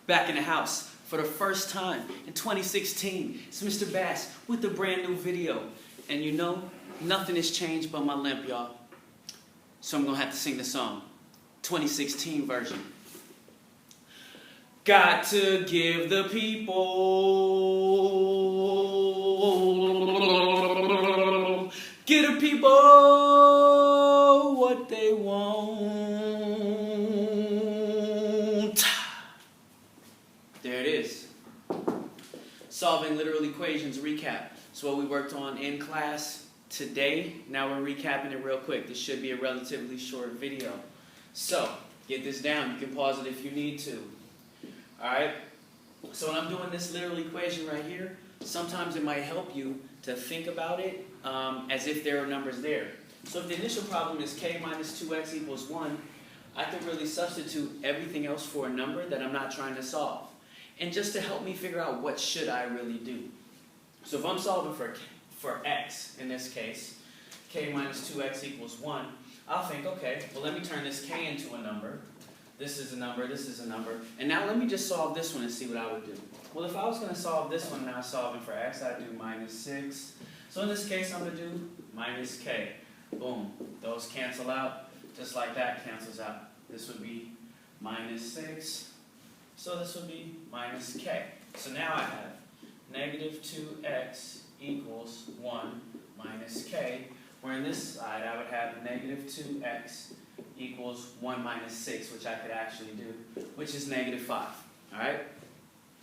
back in the house for the first time in 2016. It's Mr. Bass with a brand new video. And you know, nothing has changed but my limp, y'all. So I'm going to have to sing the song. 2016 version. Got to give the people, get the people what they want. There it is. Solving literal equations recap. It's what we worked on in class today. Now we're recapping it real quick. This should be a relatively short video. So, get this down. You can pause it if you need to. Alright? So when I'm doing this literal equation right here, sometimes it might help you to think about it as if there are numbers there. So if the initial problem is k minus 2x equals 1, I can really substitute everything else for a number that I'm not trying to solve. And just to help me figure out what should I really do. So if I'm solving for x, in this case, k minus 2x equals 1, I'll think, okay, well let me turn this k into a number. This is a number, this is a number. And now let me just solve this one and see what I would do. Well, if I was going to solve this one and I was solving for x, I'd do minus 6. So in this case, I'm going to do minus k. Boom. Those cancel out. Just like that cancels out. This would be minus 6. So this would be minus k. So now I have negative 2x equals 1 minus k. Where in this side, I would have negative 2x equals 1 minus 6, which I could actually do, which is negative 5. Alright?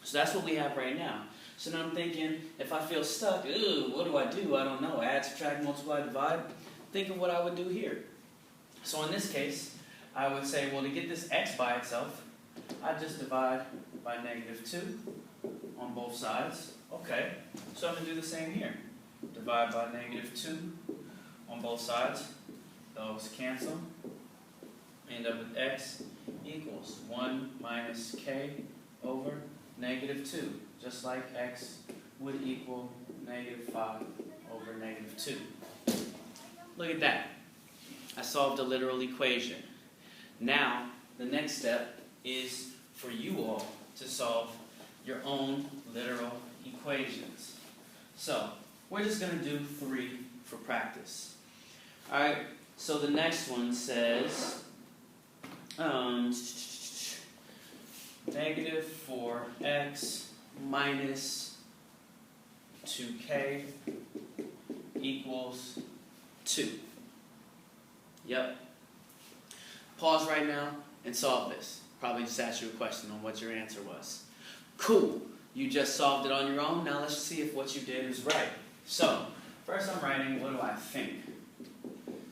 So that's what we have right now. So now I'm thinking, if I feel stuck, what do? I don't know. Add, subtract, multiply, divide. Think of what I would do here. So in this case, I would say, well, to get this x by itself, I'd just divide by negative 2 on both sides. Okay, so I'm going to do the same here. Divide by negative 2 on both sides. Those cancel. End up with x equals 1 minus k over negative 2. Just like x would equal negative 5 over negative 2. Look at that. I solved a literal equation. Now, the next step is for you all to solve your own literal equations. So, we're just going to do 3 for practice. Alright, so the next one says negative 4x minus 2k equals 2. Yep. Pause right now and solve this. Probably just ask you a question on what your answer was. Cool. You just solved it on your own. Now let's see if what you did is right. So, first I'm writing, what do I think?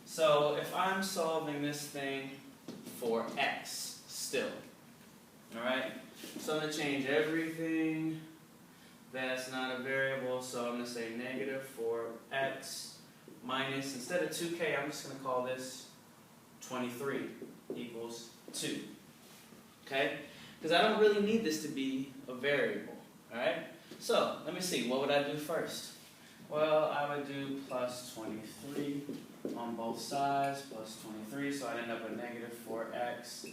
So, if I'm solving this thing for x still, alright? So I'm going to change everything that's not a variable. So I'm going to say negative 4x minus, instead of 2k, I'm just going to call this 23 equals 2. Okay? Because I don't really need this to be a variable. Alright? So, let me see. What would I do first? Well, I would do plus 23 on both sides, plus 23. So I'd end up with negative 4x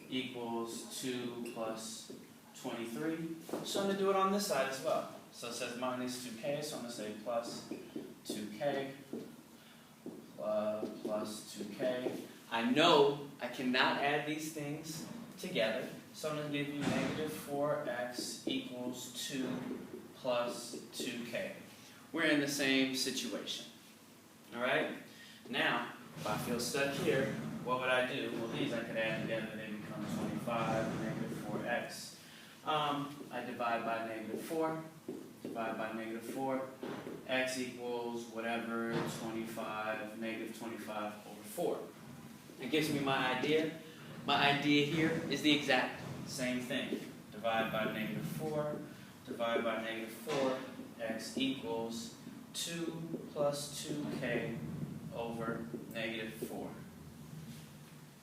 equals 2 plus 23. So I'm going to do it on this side as well. So it says minus 2k, so I'm going to say plus 2k plus 2k. I know I cannot add these things together, so I'm going to give you negative 4x equals 2 plus 2k. We're in the same situation. Alright? Now, if I feel stuck here, what would I do? Well, these I could add together, they become 25, negative 4x. I divide by negative 4. Divide by negative 4. X equals whatever, 25, negative 25 over 4. It gives me my idea. My idea here is the exact same thing. Divide by negative 4. Divide by negative 4. X equals 2 plus 2k over negative 4.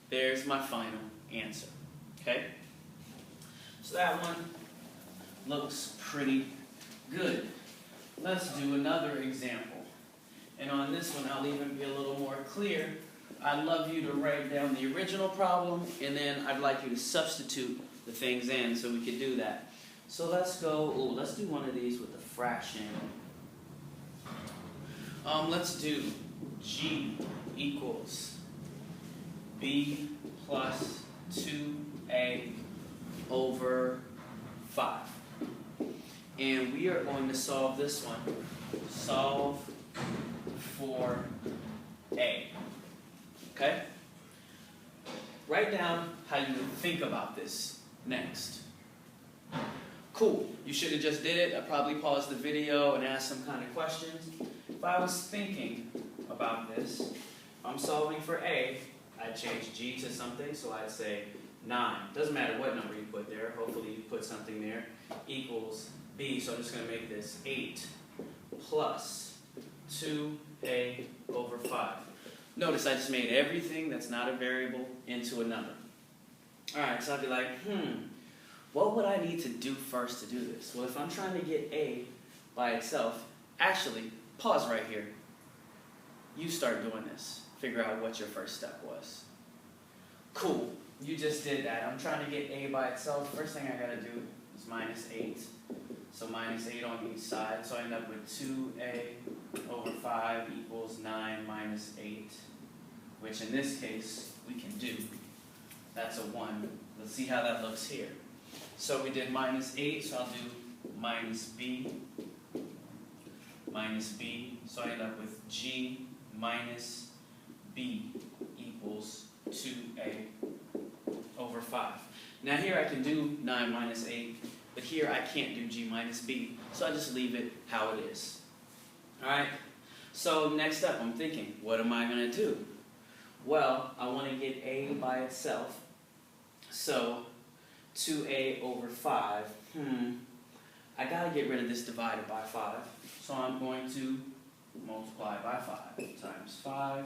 There's my final answer. Okay? So that one looks pretty good. Let's do another example. And on this one, I'll even be a little more clear. I'd love you to write down the original problem, and then I'd like you to substitute the things in so we could do that. So let's do one of these with a fraction. Let's do G equals B plus 2A over 5. And we are going to solve this one. Solve for A. Okay? Write down how you would think about this next. Cool. You should have just did it. I probably paused the video and asked some kind of questions. If I was thinking about this, I'm solving for A, I'd change G to something, so I'd say 9. Doesn't matter what number you put there. Hopefully you put something there. Equals B, so I'm just going to make this 8 plus 2A over 5. Notice I just made everything that's not a variable into a number. Alright, so I'd be like, what would I need to do first to do this? Well, if I'm trying to get A by itself, actually, pause right here. You start doing this. Figure out what your first step was. Cool. You just did that. I'm trying to get A by itself. First thing I gotta do is minus 8. So minus 8 on each side. So I end up with 2A over 5 equals 9 minus 8. Which in this case, we can do. That's a 1. Let's see how that looks here. So we did minus 8, so I'll do minus B. Minus B. So I end up with G minus B equals 2A over 5. Now here I can do 9 minus 8, but here I can't do G minus B, so I just leave it how it is. Alright, so next up I'm thinking, what am I going to do? Well, I want to get A by itself, so 2A over 5, I got to get rid of this divided by 5, so I'm going to multiply by 5 times 5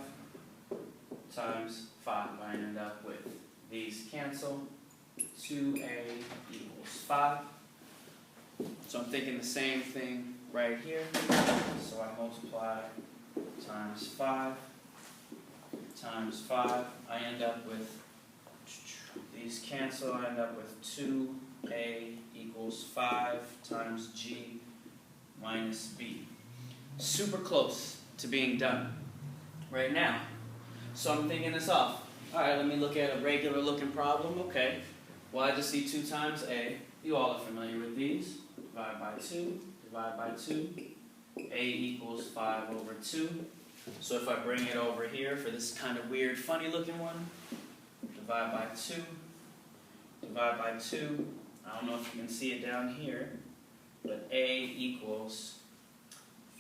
times 5. I end up with these cancel. 2A equals 5. So I'm thinking the same thing right here. So I multiply times 5 times 5. I end up with, these cancel, I end up with 2A equals 5 times G minus B. Super close to being done right now. So I'm thinking this off. Alright, let me look at a regular looking problem. Okay. Well, I just see 2 times A. You all are familiar with these. Divide by 2. Divide by 2. A equals 5 over 2. So if I bring it over here for this kind of weird, funny looking one, divide by 2. Divide by 2. I don't know if you can see it down here, but A equals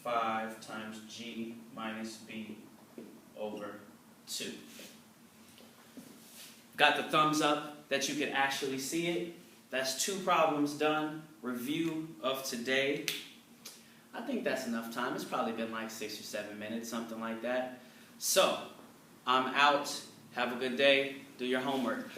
5 times G minus B over 2. Got the thumbs up that you could actually see it. That's 2 problems done. Review of today. I think that's enough time. It's probably been like 6 or 7 minutes, something like that. So, I'm out. Have a good day. Do your homework.